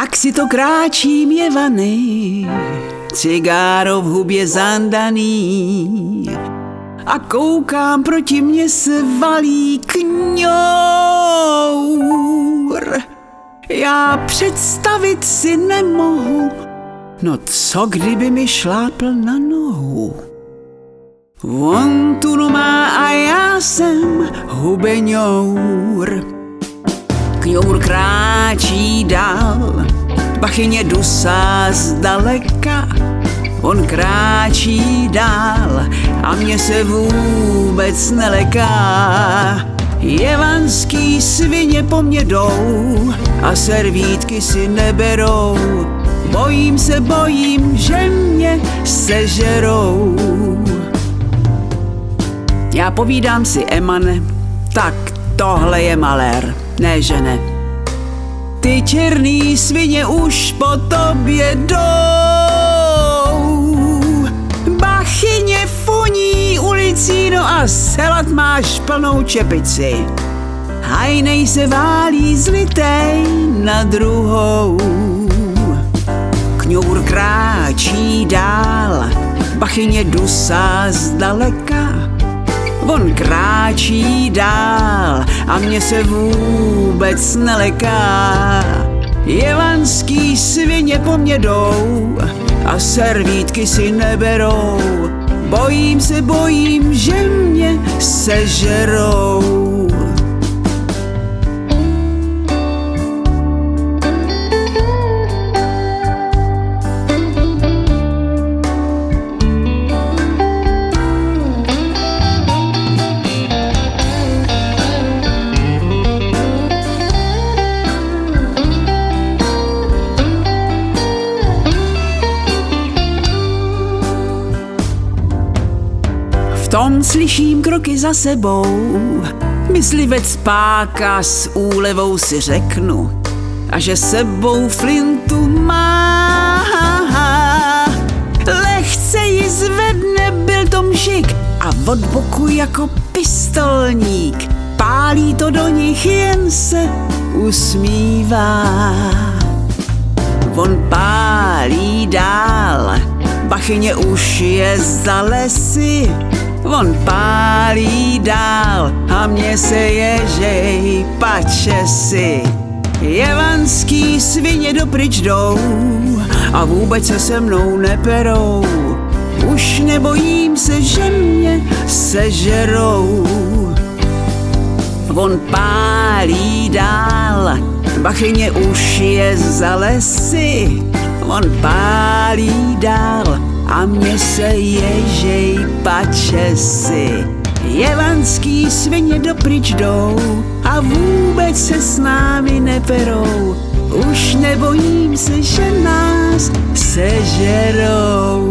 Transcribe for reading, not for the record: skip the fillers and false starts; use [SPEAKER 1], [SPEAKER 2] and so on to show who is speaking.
[SPEAKER 1] Tak si to kráčím je vany, cigáro v hubě zandaný a koukám, proti mně se valí kňour. Já představit si nemohu, no co kdyby mi šlápl na nohu. On tu má a já jsem hubeňour. Kňour kráčí dál, bachyně dusá zdaleka. On kráčí dál a mě se vůbec neleká. Jevanský svině po mně jdou a servítky si neberou. Bojím, že mě sežerou. Já povídám si, Emane, tak tohle je malér, ne že ne. Ty černý svině už po tobě jdou. Bachyně funí ulicí, no a selat máš plnou čepici. Hajnej se válí zlitej na druhou. Kňour kráčí dál, bachyně dusá zdaleka. On kráčí dál a mě se vůbec neleká. Jevanský svině po mně jdou a servítky si neberou. Bojím, že mě sežerou. V tom slyším kroky za sebou, myslivec páka s úlevou si řeknu, a že sebou flintu má. Lehce ji zvedne, byl to mžik a od boku jako pistolník. Pálí to do nich, jen se usmívá. On pálí dál, bachyně už je za lesy. On pálí dál a mě se ježej pačesy. Jevanský svině dopryč jdou a vůbec se se mnou neperou. Už nebojím se, že mě sežerou. On pálí dál, bachyně už je za lesy. On pálí dál a mě se ježej pačesy. Jevanský svině dopryč jdou a vůbec se s námi neperou. Už nebojím se, že nás sežerou.